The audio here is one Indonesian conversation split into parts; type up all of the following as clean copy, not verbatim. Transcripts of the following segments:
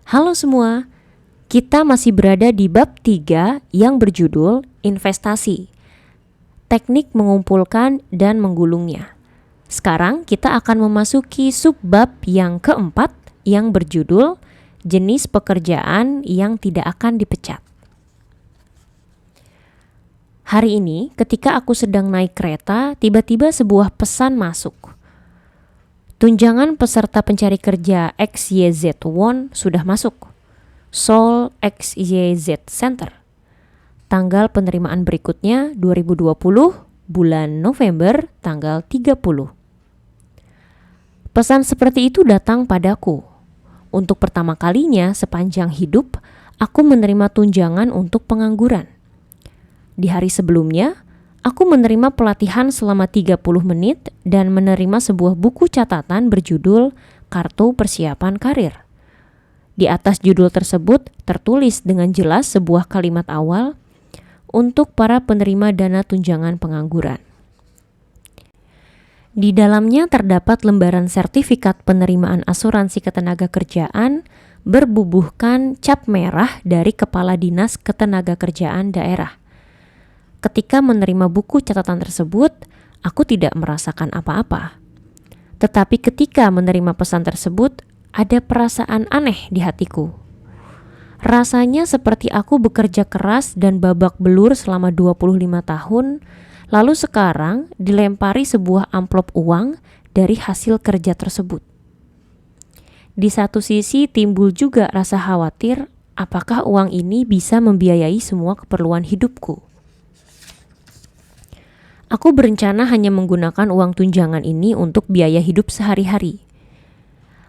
Halo semua, kita masih berada di bab 3 yang berjudul investasi, teknik mengumpulkan dan menggulungnya. Sekarang kita akan memasuki subbab yang keempat yang berjudul jenis pekerjaan yang tidak akan dipecat. Hari ini ketika aku sedang naik kereta, tiba-tiba sebuah pesan masuk. Tunjangan peserta pencari kerja XYZ1 sudah masuk. Seoul XYZ Center. Tanggal penerimaan berikutnya 2020 bulan November tanggal 30. Pesan seperti itu datang padaku. Untuk pertama kalinya sepanjang hidup, aku menerima tunjangan untuk pengangguran. Di hari sebelumnya, aku menerima pelatihan selama 30 menit dan menerima sebuah buku catatan berjudul Kartu Persiapan Karir. Di atas judul tersebut tertulis dengan jelas sebuah kalimat awal untuk para penerima dana tunjangan pengangguran. Di dalamnya terdapat lembaran sertifikat penerimaan asuransi ketenagakerjaan berbubuhkan cap merah dari Kepala Dinas Ketenagakerjaan daerah. Ketika menerima buku catatan tersebut, aku tidak merasakan apa-apa. Tetapi ketika menerima pesan tersebut, ada perasaan aneh di hatiku. Rasanya seperti aku bekerja keras dan babak belur selama 25 tahun, lalu sekarang dilempari sebuah amplop uang dari hasil kerja tersebut. Di satu sisi timbul juga rasa khawatir, apakah uang ini bisa membiayai semua keperluan hidupku? Aku berencana hanya menggunakan uang tunjangan ini untuk biaya hidup sehari-hari.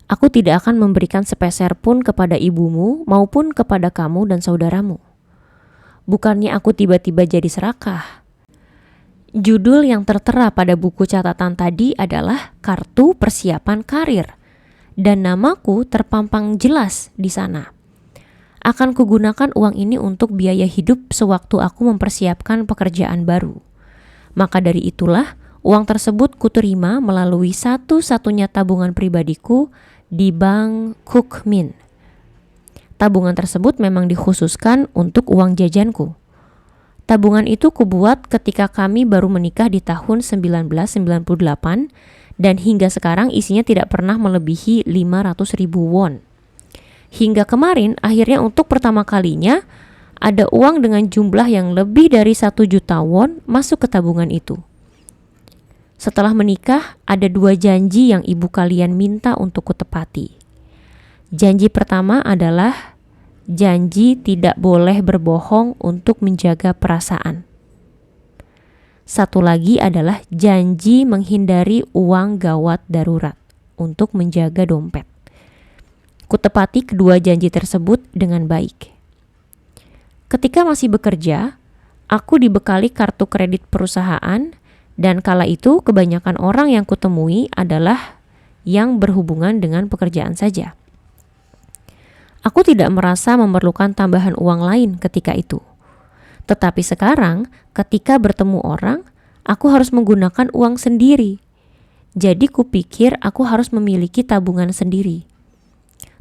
Aku tidak akan memberikan sepeser pun kepada ibumu maupun kepada kamu dan saudaramu. Bukannya aku tiba-tiba jadi serakah. Judul yang tertera pada buku catatan tadi adalah Kartu Persiapan Karir, dan namaku terpampang jelas di sana. Akan kugunakan uang ini untuk biaya hidup sewaktu aku mempersiapkan pekerjaan baru. Maka dari itulah, uang tersebut kuterima melalui satu-satunya tabungan pribadiku di Bank Kukmin. Tabungan tersebut memang dikhususkan untuk uang jajanku. Tabungan itu kubuat ketika kami baru menikah di tahun 1998 dan hingga sekarang isinya tidak pernah melebihi 500.000 won. Hingga kemarin akhirnya untuk pertama kalinya ada uang dengan jumlah yang lebih dari 1 juta won masuk ke tabungan itu. Setelah menikah, ada 2 janji yang ibu kalian minta untuk kutepati. Janji pertama adalah janji tidak boleh berbohong untuk menjaga perasaan. Satu lagi adalah janji menghindari uang gawat darurat untuk menjaga dompet. Kutepati kedua janji tersebut dengan baik. Ketika masih bekerja, aku dibekali kartu kredit perusahaan dan kala itu kebanyakan orang yang kutemui adalah yang berhubungan dengan pekerjaan saja. Aku tidak merasa memerlukan tambahan uang lain ketika itu. Tetapi sekarang, ketika bertemu orang, aku harus menggunakan uang sendiri. Jadi kupikir aku harus memiliki tabungan sendiri.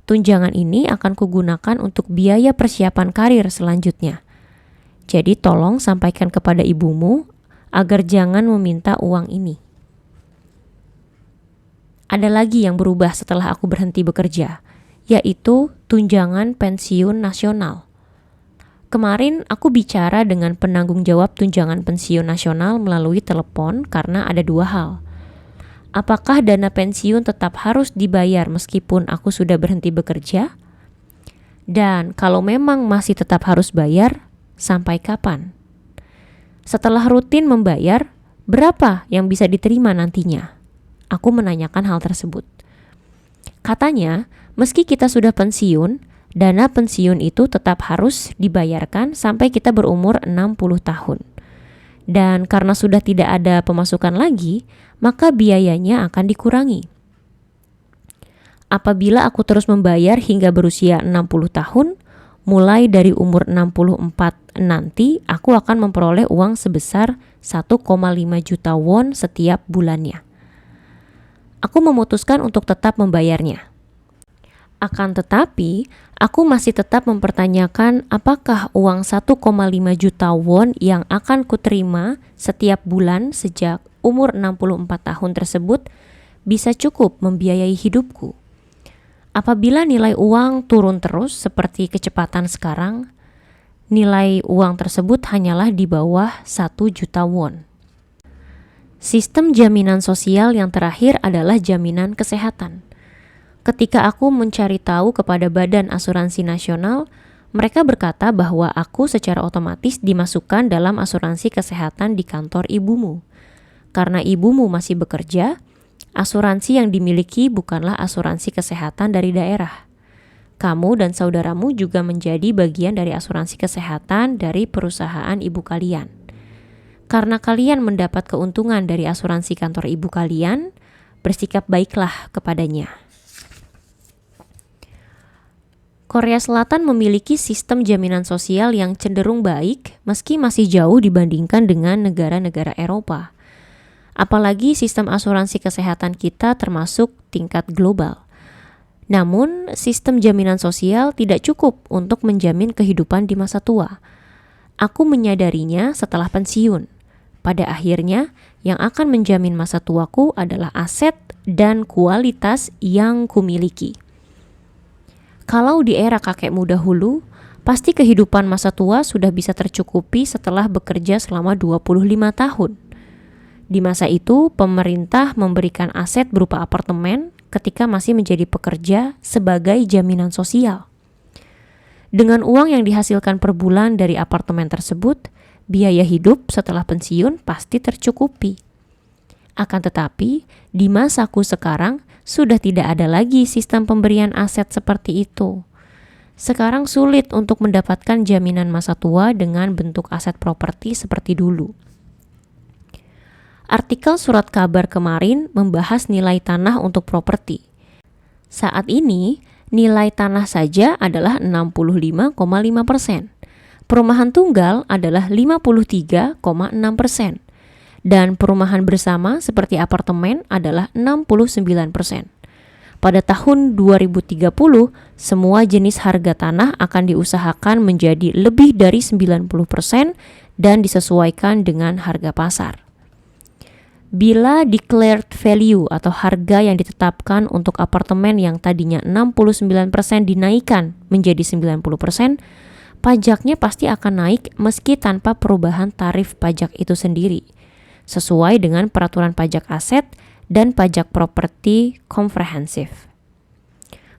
Tunjangan ini akan kugunakan untuk biaya persiapan karir selanjutnya. Jadi tolong sampaikan kepada ibumu agar jangan meminta uang ini. Ada lagi yang berubah setelah aku berhenti bekerja, yaitu tunjangan pensiun nasional. Kemarin aku bicara dengan penanggung jawab tunjangan pensiun nasional melalui telepon karena ada 2 hal. Apakah dana pensiun tetap harus dibayar meskipun aku sudah berhenti bekerja? Dan kalau memang masih tetap harus bayar, sampai kapan? Setelah rutin membayar, berapa yang bisa diterima nantinya? Aku menanyakan hal tersebut. Katanya, meski kita sudah pensiun, dana pensiun itu tetap harus dibayarkan sampai kita berumur 60 tahun. Dan karena sudah tidak ada pemasukan lagi, maka biayanya akan dikurangi. Apabila aku terus membayar hingga berusia 60 tahun, mulai dari umur 64 nanti, aku akan memperoleh uang sebesar 1,5 juta won setiap bulannya. Aku memutuskan untuk tetap membayarnya. Akan tetapi, aku masih tetap mempertanyakan apakah uang 1,5 juta won yang akan kuterima setiap bulan sejak umur 64 tahun tersebut bisa cukup membiayai hidupku. Apabila nilai uang turun terus seperti kecepatan sekarang, nilai uang tersebut hanyalah di bawah 1 juta won. Sistem jaminan sosial yang terakhir adalah jaminan kesehatan. Ketika aku mencari tahu kepada Badan Asuransi Nasional, mereka berkata bahwa aku secara otomatis dimasukkan dalam asuransi kesehatan di kantor ibumu. Karena ibumu masih bekerja, asuransi yang dimiliki bukanlah asuransi kesehatan dari daerah. Kamu dan saudaramu juga menjadi bagian dari asuransi kesehatan dari perusahaan ibu kalian. Karena kalian mendapat keuntungan dari asuransi kantor ibu kalian, bersikap baiklah kepadanya. Korea Selatan memiliki sistem jaminan sosial yang cenderung baik meski masih jauh dibandingkan dengan negara-negara Eropa. Apalagi sistem asuransi kesehatan kita termasuk tingkat global. Namun, sistem jaminan sosial tidak cukup untuk menjamin kehidupan di masa tua. Aku menyadarinya setelah pensiun. Pada akhirnya, yang akan menjamin masa tuaku adalah aset dan kualitas yang kumiliki. Kalau di era kakekmu dahulu, pasti kehidupan masa tua sudah bisa tercukupi setelah bekerja selama 25 tahun. Di masa itu, pemerintah memberikan aset berupa apartemen ketika masih menjadi pekerja sebagai jaminan sosial. Dengan uang yang dihasilkan per bulan dari apartemen tersebut, biaya hidup setelah pensiun pasti tercukupi. Akan tetapi, di masaku sekarang sudah tidak ada lagi sistem pemberian aset seperti itu. Sekarang sulit untuk mendapatkan jaminan masa tua dengan bentuk aset properti seperti dulu. Artikel surat kabar kemarin membahas nilai tanah untuk properti. Saat ini, nilai tanah saja adalah 65,5%. Perumahan tunggal adalah 53,6%. Dan perumahan bersama seperti apartemen adalah 69%. Pada tahun 2030, semua jenis harga tanah akan diusahakan menjadi lebih dari 90% dan disesuaikan dengan harga pasar. Bila declared value atau harga yang ditetapkan untuk apartemen yang tadinya 69% dinaikkan menjadi 90%, pajaknya pasti akan naik meski tanpa perubahan tarif pajak itu sendiri, sesuai dengan peraturan pajak aset dan pajak properti komprehensif.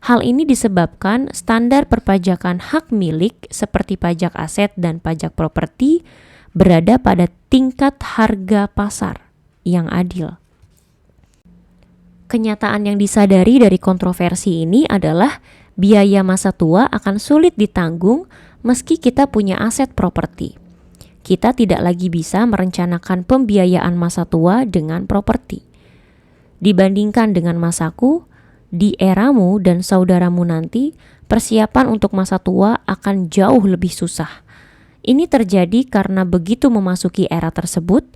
Hal ini disebabkan standar perpajakan hak milik seperti pajak aset dan pajak properti berada pada tingkat harga pasar yang adil. Kenyataan yang disadari dari kontroversi ini adalah biaya masa tua akan sulit ditanggung meski kita punya aset properti. Kita tidak lagi bisa merencanakan pembiayaan masa tua dengan properti. Dibandingkan dengan masaku, di eramu dan saudaramu nanti, persiapan untuk masa tua akan jauh lebih susah. Ini terjadi karena begitu memasuki era tersebut,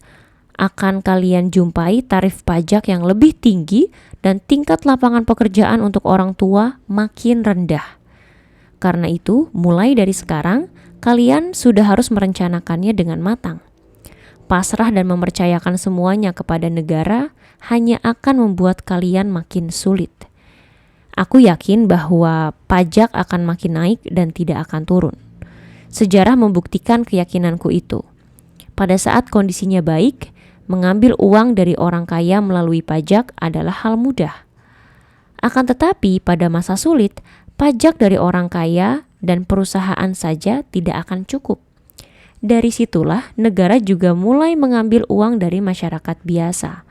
akan kalian jumpai tarif pajak yang lebih tinggi dan tingkat lapangan pekerjaan untuk orang tua makin rendah. Karena itu, mulai dari sekarang, kalian sudah harus merencanakannya dengan matang. Pasrah dan mempercayakan semuanya kepada negara hanya akan membuat kalian makin sulit. Aku yakin bahwa pajak akan makin naik dan tidak akan turun. Sejarah membuktikan keyakinanku itu. Pada saat kondisinya baik, mengambil uang dari orang kaya melalui pajak adalah hal mudah. Akan tetapi pada masa sulit, pajak dari orang kaya dan perusahaan saja tidak akan cukup. Dari situlah negara juga mulai mengambil uang dari masyarakat biasa.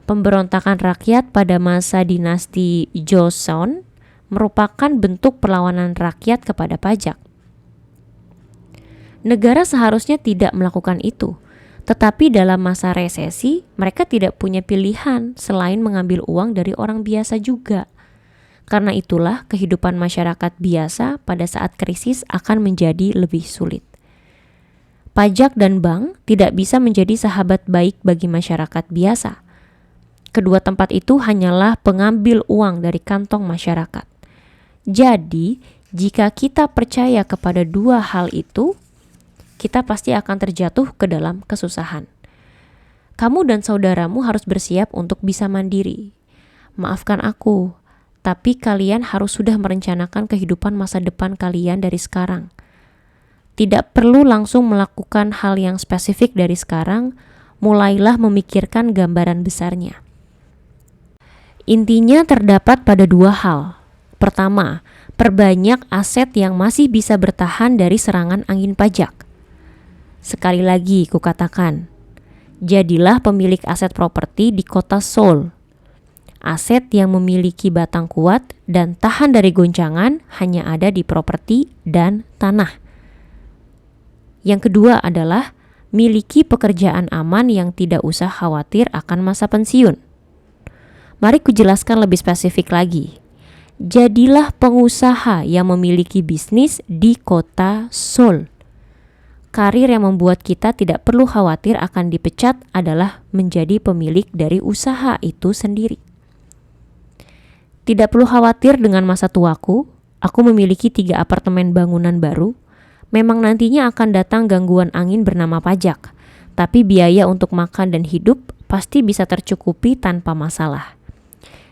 Pemberontakan rakyat pada masa dinasti Joseon merupakan bentuk perlawanan rakyat kepada pajak. Negara seharusnya tidak melakukan itu. Tetapi dalam masa resesi, mereka tidak punya pilihan selain mengambil uang dari orang biasa juga. Karena itulah kehidupan masyarakat biasa pada saat krisis akan menjadi lebih sulit. Pajak dan bank tidak bisa menjadi sahabat baik bagi masyarakat biasa. Kedua tempat itu hanyalah pengambil uang dari kantong masyarakat. Jadi, jika kita percaya kepada dua hal itu, kita pasti akan terjatuh ke dalam kesusahan. Kamu dan saudaramu harus bersiap untuk bisa mandiri. Maafkan aku, tapi kalian harus sudah merencanakan kehidupan masa depan kalian dari sekarang. Tidak perlu langsung melakukan hal yang spesifik dari sekarang, mulailah memikirkan gambaran besarnya. Intinya terdapat pada dua hal. Pertama, perbanyak aset yang masih bisa bertahan dari serangan angin pajak. Sekali lagi kukatakan, jadilah pemilik aset properti di kota Seoul. Aset yang memiliki batang kuat dan tahan dari goncangan hanya ada di properti dan tanah. Yang kedua adalah miliki pekerjaan aman yang tidak usah khawatir akan masa pensiun. Mari kujelaskan lebih spesifik lagi. Jadilah pengusaha yang memiliki bisnis di kota Seoul. Karir yang membuat kita tidak perlu khawatir akan dipecat adalah menjadi pemilik dari usaha itu sendiri. Tidak perlu khawatir dengan masa tuaku, aku memiliki 3 apartemen bangunan baru. Memang nantinya akan datang gangguan angin bernama pajak, tapi biaya untuk makan dan hidup pasti bisa tercukupi tanpa masalah.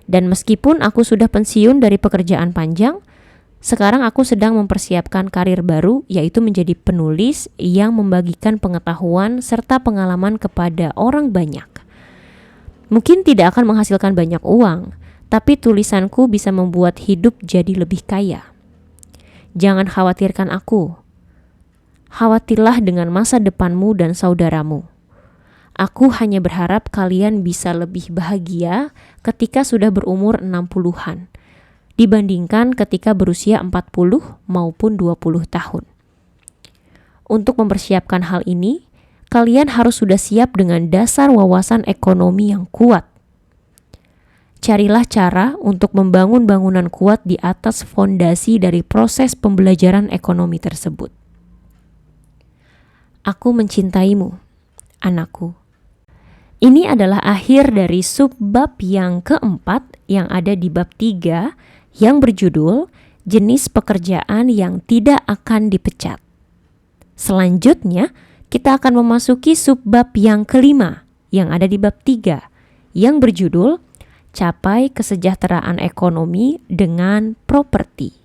Dan meskipun aku sudah pensiun dari pekerjaan panjang, sekarang aku sedang mempersiapkan karir baru, yaitu menjadi penulis yang membagikan pengetahuan serta pengalaman kepada orang banyak. Mungkin tidak akan menghasilkan banyak uang, tapi tulisanku bisa membuat hidup jadi lebih kaya. Jangan khawatirkan aku. Khawatirlah dengan masa depanmu dan saudaramu. Aku hanya berharap kalian bisa lebih bahagia ketika sudah berumur 60-an dibandingkan ketika berusia 40 maupun 20 tahun. Untuk mempersiapkan hal ini, kalian harus sudah siap dengan dasar wawasan ekonomi yang kuat. Carilah cara untuk membangun bangunan kuat di atas fondasi dari proses pembelajaran ekonomi tersebut. Aku mencintaimu, anakku. Ini adalah akhir dari subbab yang keempat yang ada di bab 3 yang berjudul jenis pekerjaan yang tidak akan dipecat. Selanjutnya, kita akan memasuki subbab yang kelima yang ada di bab 3 yang berjudul capai kesejahteraan ekonomi dengan properti.